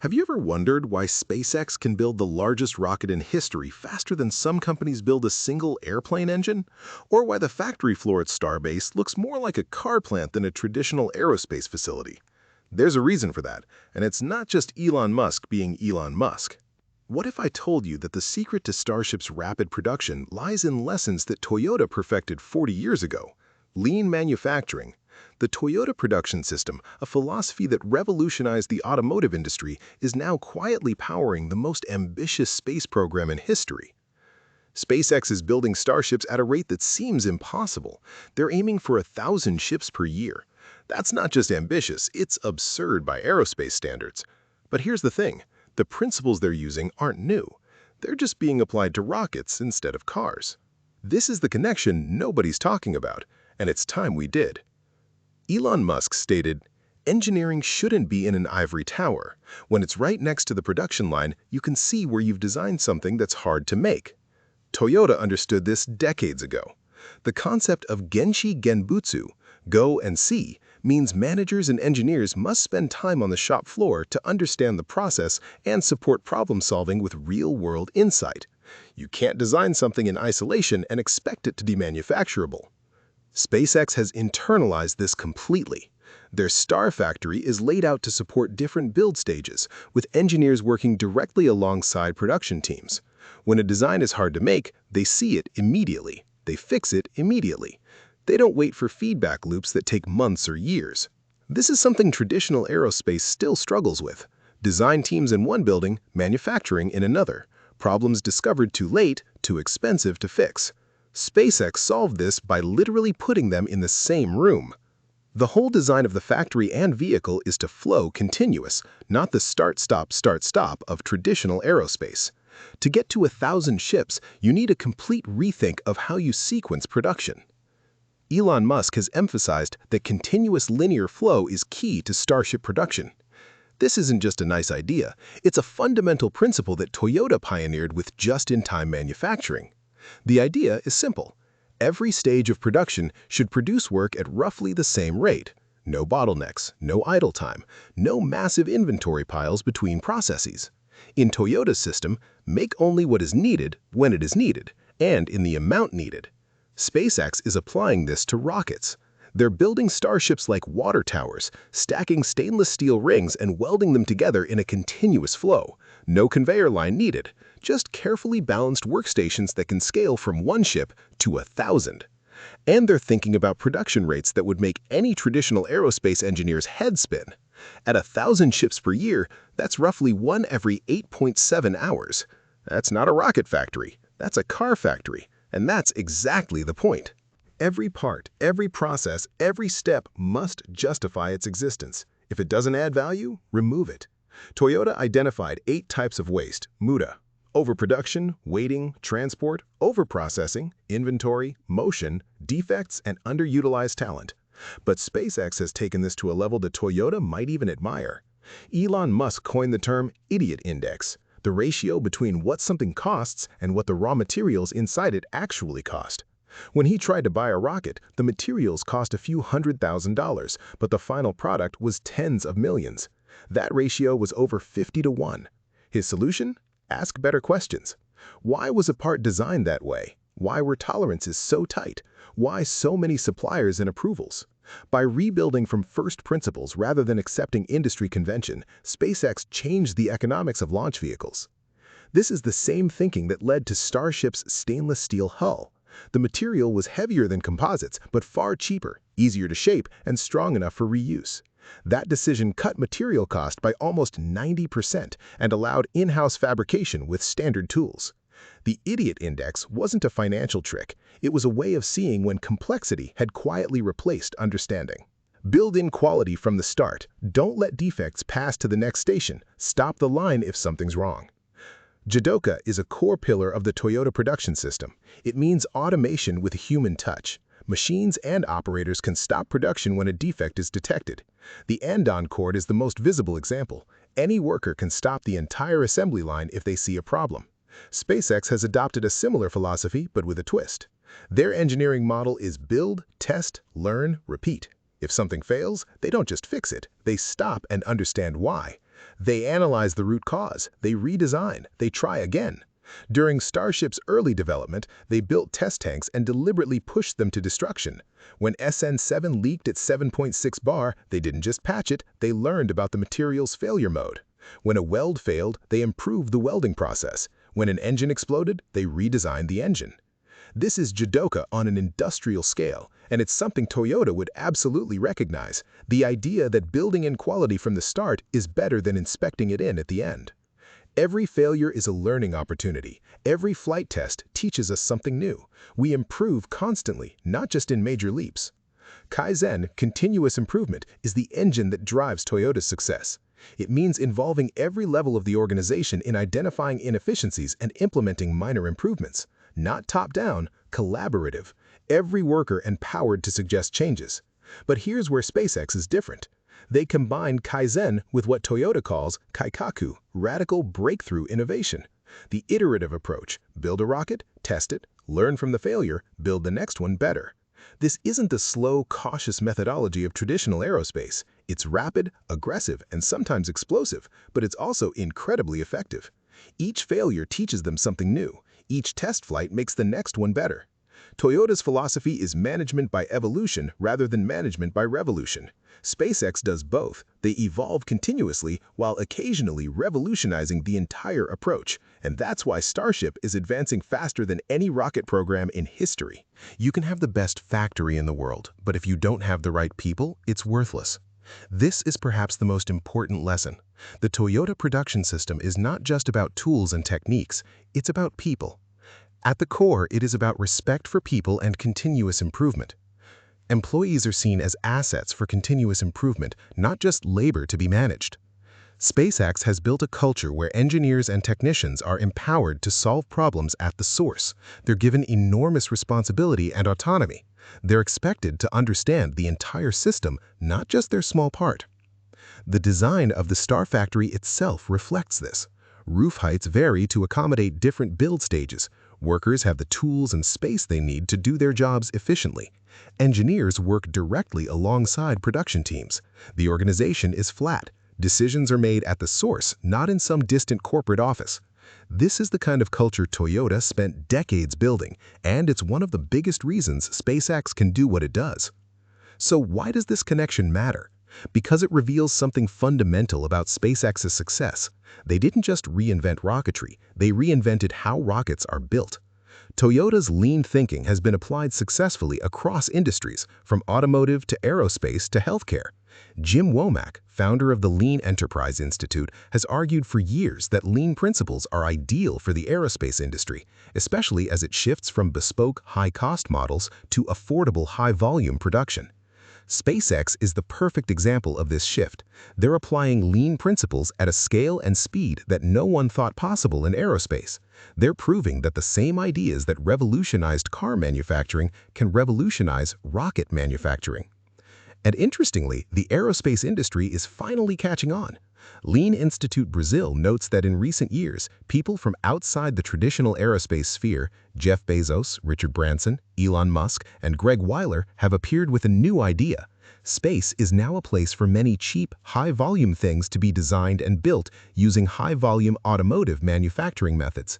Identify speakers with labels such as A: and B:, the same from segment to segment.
A: Have you ever wondered why SpaceX can build the largest rocket in history faster than some companies build a single airplane engine? Or why the factory floor at Starbase looks more like a car plant than a traditional aerospace facility? There's a reason for that, and it's not just Elon Musk being Elon Musk. What if I told you that the secret to Starship's rapid production lies in lessons that Toyota perfected 40 years ago? Lean manufacturing. The Toyota production system, a philosophy that revolutionized the automotive industry, is now quietly powering the most ambitious space program in history. SpaceX is building Starships at a rate that seems impossible. They're aiming for 1,000 ships per year. That's not just ambitious, it's absurd by aerospace standards. But here's the thing, the principles they're using aren't new. They're just being applied to rockets instead of cars. This is the connection nobody's talking about, and it's time we did. Elon Musk stated, "Engineering shouldn't be in an ivory tower. When it's right next to the production line, you can see where you've designed something that's hard to make." Toyota understood this decades ago. The concept of Genshi Genbutsu, go and see, means managers and engineers must spend time on the shop floor to understand the process and support problem-solving with real-world insight. You can't design something in isolation and expect it to be manufacturable. SpaceX has internalized this completely. Their Star Factory is laid out to support different build stages, with engineers working directly alongside production teams. When a design is hard to make, they see it immediately. They fix it immediately. They don't wait for feedback loops that take months or years. This is something traditional aerospace still struggles with. Design teams in one building, manufacturing in another. Problems discovered too late, too expensive to fix. SpaceX solved this by literally putting them in the same room. The whole design of the factory and vehicle is to flow continuous, not the start-stop of traditional aerospace. To get to 1,000 ships, you need a complete rethink of how you sequence production. Elon Musk has emphasized that continuous linear flow is key to Starship production. This isn't just a nice idea, it's a fundamental principle that Toyota pioneered with just-in-time manufacturing. The idea is simple. Every stage of production should produce work at roughly the same rate. No bottlenecks, no idle time, no massive inventory piles between processes. In Toyota's system, make only what is needed when it is needed, and in the amount needed. SpaceX is applying this to rockets. They're building Starships like water towers, stacking stainless steel rings and welding them together in a continuous flow. No conveyor line needed, just carefully balanced workstations that can scale from one ship to 1,000. And they're thinking about production rates that would make any traditional aerospace engineer's head spin. At 1,000 ships per year, that's roughly one every 8.7 hours. That's not a rocket factory, that's a car factory, and that's exactly the point. Every part, every process, every step must justify its existence. If it doesn't add value, remove it. Toyota identified 8 types of waste, muda: overproduction, waiting, transport, overprocessing, inventory, motion, defects, and underutilized talent. But SpaceX has taken this to a level that Toyota might even admire. Elon Musk coined the term idiot index, the ratio between what something costs and what the raw materials inside it actually cost. When he tried to buy a rocket, the materials cost a few $100,000, but the final product was tens of millions. That ratio was over 50 to 1. His solution? Ask better questions. Why was a part designed that way? Why were tolerances so tight? Why so many suppliers and approvals? By rebuilding from first principles rather than accepting industry convention, SpaceX changed the economics of launch vehicles. This is the same thinking that led to Starship's stainless steel hull. The material was heavier than composites, but far cheaper, easier to shape, and strong enough for reuse. That decision cut material cost by almost 90% and allowed in-house fabrication with standard tools. The idiot index wasn't a financial trick. It was a way of seeing when complexity had quietly replaced understanding. Build in quality from the start. Don't let defects pass to the next station. Stop the line if something's wrong. Jidoka is a core pillar of the Toyota production system. It means automation with a human touch. Machines and operators can stop production when a defect is detected. The andon cord is the most visible example. Any worker can stop the entire assembly line if they see a problem. SpaceX has adopted a similar philosophy, but with a twist. Their engineering model is build, test, learn, repeat. If something fails, they don't just fix it, they stop and understand why. They analyze the root cause, they redesign, they try again. During Starship's early development, they built test tanks and deliberately pushed them to destruction. When SN7 leaked at 7.6 bar, they didn't just patch it, they learned about the material's failure mode. When a weld failed, they improved the welding process. When an engine exploded, they redesigned the engine. This is Jidoka on an industrial scale, and it's something Toyota would absolutely recognize, the idea that building in quality from the start is better than inspecting it in at the end. Every failure is a learning opportunity. Every flight test teaches us something new. We improve constantly, not just in major leaps. Kaizen, continuous improvement, is the engine that drives Toyota's success. It means involving every level of the organization in identifying inefficiencies and implementing minor improvements. Not top-down, collaborative. Every worker empowered to suggest changes. But here's where SpaceX is different. They combine Kaizen with what Toyota calls Kaikaku, radical breakthrough innovation. The iterative approach: build a rocket, test it, learn from the failure, build the next one better. This isn't the slow, cautious methodology of traditional aerospace. It's rapid, aggressive, and sometimes explosive, but it's also incredibly effective. Each failure teaches them something new. Each test flight makes the next one better. Toyota's philosophy is management by evolution rather than management by revolution. SpaceX does both. They evolve continuously while occasionally revolutionizing the entire approach. And that's why Starship is advancing faster than any rocket program in history. You can have the best factory in the world, but if you don't have the right people, it's worthless. This is perhaps the most important lesson. The Toyota production system is not just about tools and techniques, it's about people. At the core, it is about respect for people and continuous improvement. Employees are seen as assets for continuous improvement, not just labor to be managed. SpaceX has built a culture where engineers and technicians are empowered to solve problems at the source. They're given enormous responsibility and autonomy. They're expected to understand the entire system, not just their small part. The design of the Star Factory itself reflects this. Roof heights vary to accommodate different build stages. Workers have the tools and space they need to do their jobs efficiently. Engineers work directly alongside production teams. The organization is flat. Decisions are made at the source, not in some distant corporate office. This is the kind of culture Toyota spent decades building, and it's one of the biggest reasons SpaceX can do what it does. So why does this connection matter? Because it reveals something fundamental about SpaceX's success. They didn't just reinvent rocketry, they reinvented how rockets are built. Toyota's lean thinking has been applied successfully across industries, from automotive to aerospace to healthcare. Jim Womack, founder of the Lean Enterprise Institute, has argued for years that lean principles are ideal for the aerospace industry, especially as it shifts from bespoke, high-cost models to affordable, high-volume production. SpaceX is the perfect example of this shift. They're applying lean principles at a scale and speed that no one thought possible in aerospace. They're proving that the same ideas that revolutionized car manufacturing can revolutionize rocket manufacturing. And interestingly, the aerospace industry is finally catching on. Lean Institute Brazil notes that in recent years, people from outside the traditional aerospace sphere, Jeff Bezos, Richard Branson, Elon Musk, and Greg Weiler, have appeared with a new idea. Space is now a place for many cheap, high-volume things to be designed and built using high-volume automotive manufacturing methods.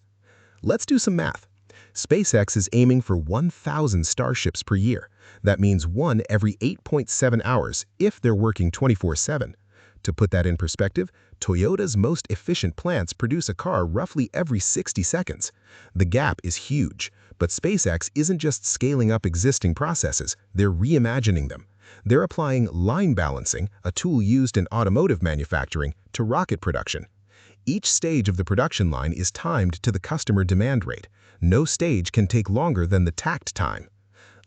A: Let's do some math. SpaceX is aiming for 1,000 Starships per year. That means one every 8.7 hours if they're working 24/7. To put that in perspective, Toyota's most efficient plants produce a car roughly every 60 seconds. The gap is huge, but SpaceX isn't just scaling up existing processes, they're reimagining them. They're applying line balancing, a tool used in automotive manufacturing, to rocket production. Each stage of the production line is timed to the customer demand rate. No stage can take longer than the takt time.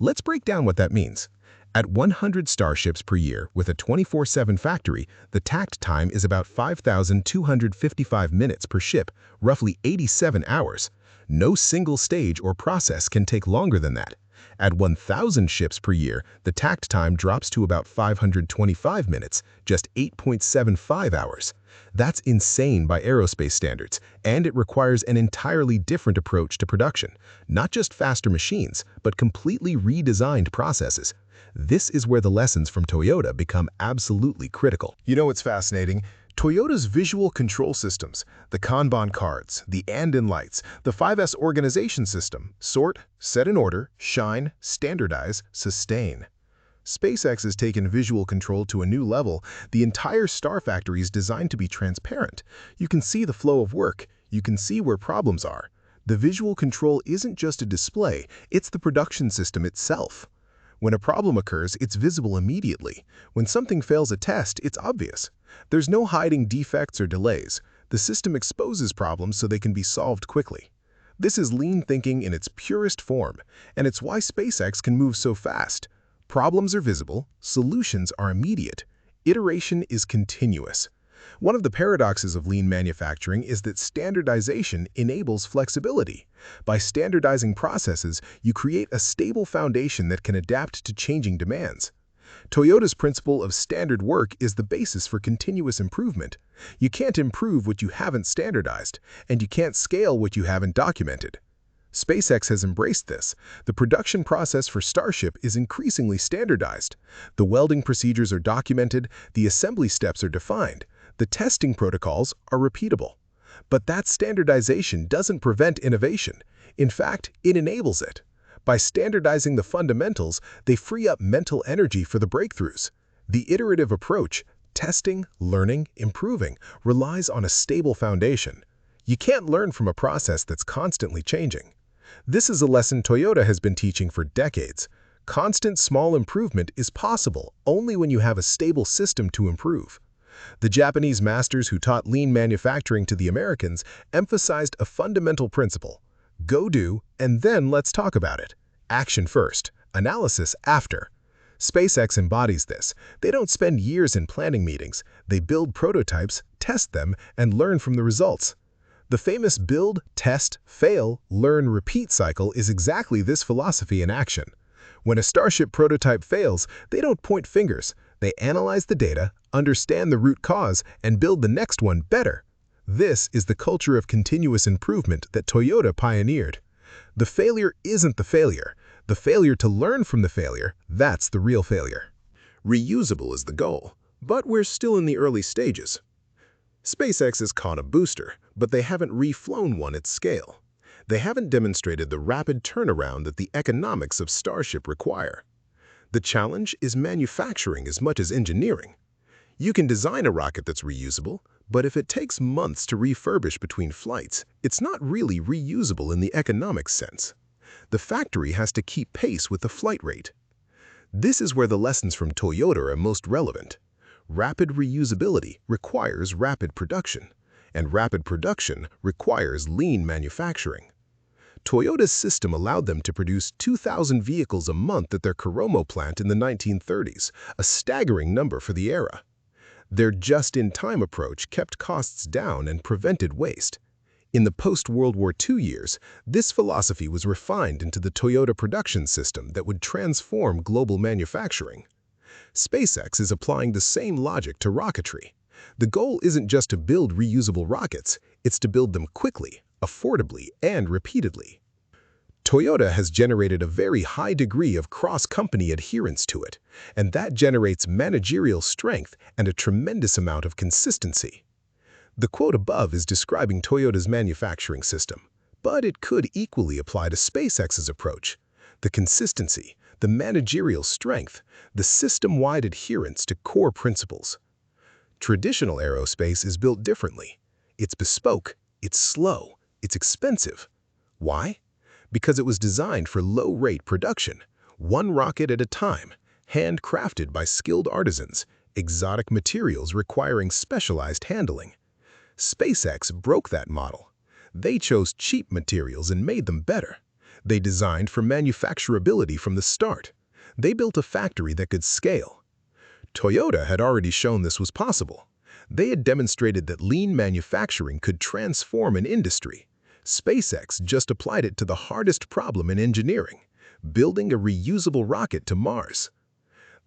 A: Let's break down what that means. At 100 Starships per year with a 24/7 factory, the takt time is about 5,255 minutes per ship, roughly 87 hours. No single stage or process can take longer than that. At 1,000 ships per year, the takt time drops to about 525 minutes, just 8.75 hours. That's insane by aerospace standards, and it requires an entirely different approach to production. Not just faster machines, but completely redesigned processes. This is where the lessons from Toyota become absolutely critical.
B: You know what's fascinating?
A: Toyota's visual control systems, the Kanban cards, the and-in lights, the 5S organization system, sort, set in order, shine, standardize, sustain. SpaceX has taken visual control to a new level. The entire Star Factory is designed to be transparent. You can see the flow of work. You can see where problems are. The visual control isn't just a display, it's the production system itself. When a problem occurs, it's visible immediately. When something fails a test, it's obvious. There's no hiding defects or delays. The system exposes problems so they can be solved quickly. This is lean thinking in its purest form, and it's why SpaceX can move so fast. Problems are visible, solutions are immediate, iteration is continuous. One of the paradoxes of lean manufacturing is that standardization enables flexibility. By standardizing processes, you create a stable foundation that can adapt to changing demands. Toyota's principle of standard work is the basis for continuous improvement. You can't improve what you haven't standardized, and you can't scale what you haven't documented. SpaceX has embraced this. The production process for Starship is increasingly standardized. The welding procedures are documented, the assembly steps are defined, the testing protocols are repeatable. But that standardization doesn't prevent innovation. In fact, it enables it. By standardizing the fundamentals, they free up mental energy for the breakthroughs. The iterative approach, testing, learning, improving, relies on a stable foundation. You can't learn from a process that's constantly changing. This is a lesson Toyota has been teaching for decades. Constant small improvement is possible only when you have a stable system to improve. The Japanese masters who taught lean manufacturing to the Americans emphasized a fundamental principle: go do, and then let's talk about it. Action first, analysis after. SpaceX embodies this. They don't spend years in planning meetings. They build prototypes, test them, and learn from the results. The famous build, test, fail, learn, repeat cycle is exactly this philosophy in action. When a Starship prototype fails, they don't point fingers. They analyze the data, understand the root cause, and build the next one better. This is the culture of continuous improvement that Toyota pioneered. The failure isn't the failure. The failure to learn from the failure, that's the real failure. Reusable is the goal, but we're still in the early stages. SpaceX has caught a booster, but they haven't reflown one at scale. They haven't demonstrated the rapid turnaround that the economics of Starship require. The challenge is manufacturing as much as engineering. You can design a rocket that's reusable, but if it takes months to refurbish between flights, it's not really reusable in the economic sense. The factory has to keep pace with the flight rate. This is where the lessons from Toyota are most relevant. Rapid reusability requires rapid production, and rapid production requires lean manufacturing. Toyota's system allowed them to produce 2,000 vehicles a month at their Koromo plant in the 1930s, a staggering number for the era. Their just-in-time approach kept costs down and prevented waste. In the post-World War II years, this philosophy was refined into the Toyota production system that would transform global manufacturing. SpaceX is applying the same logic to rocketry. The goal isn't just to build reusable rockets, it's to build them quickly, affordably, and repeatedly. Toyota has generated a very high degree of cross-company adherence to it, and that generates managerial strength and a tremendous amount of consistency. The quote above is describing Toyota's manufacturing system, but it could equally apply to SpaceX's approach. The consistency, the managerial strength, the system-wide adherence to core principles. Traditional aerospace is built differently. It's bespoke, it's slow, it's expensive. Why? Because it was designed for low-rate production, one rocket at a time, handcrafted by skilled artisans, exotic materials requiring specialized handling. SpaceX broke that model. They chose cheap materials and made them better. They designed for manufacturability from the start. They built a factory that could scale. Toyota had already shown this was possible. They had demonstrated that lean manufacturing could transform an industry. SpaceX just applied it to the hardest problem in engineering, building a reusable rocket to Mars.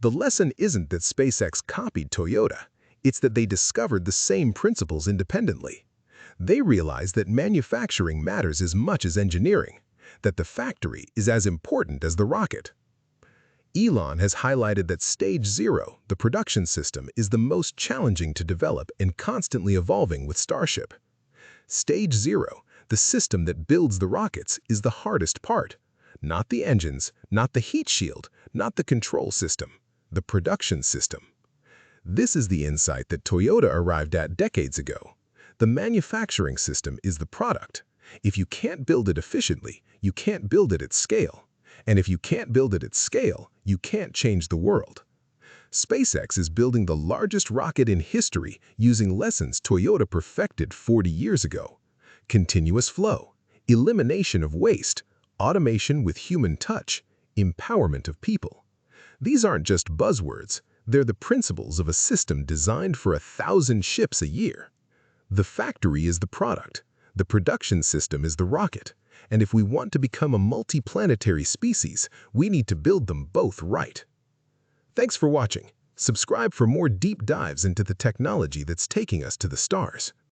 A: The lesson isn't that SpaceX copied Toyota. It's that they discovered the same principles independently. They realized that manufacturing matters as much as engineering, that the factory is as important as the rocket. Elon has highlighted that Stage 0, the production system, is the most challenging to develop and constantly evolving with Starship. Stage 0, the system that builds the rockets, is the hardest part. Not the engines, not the heat shield, not the control system, the production system. This is the insight that Toyota arrived at decades ago. The manufacturing system is the product. If you can't build it efficiently, you can't build it at scale. And if you can't build it at scale, you can't change the world. SpaceX is building the largest rocket in history using lessons Toyota perfected 40 years ago. Continuous flow, elimination of waste, automation with human touch, empowerment of people. These aren't just buzzwords, they're the principles of a system designed for 1,000 ships a year. The factory is the product, the production system is the rocket, and if we want to become a multi-planetary species, we need to build them both right. Thanks for watching. Subscribe for more deep dives into the technology that's taking us to the stars.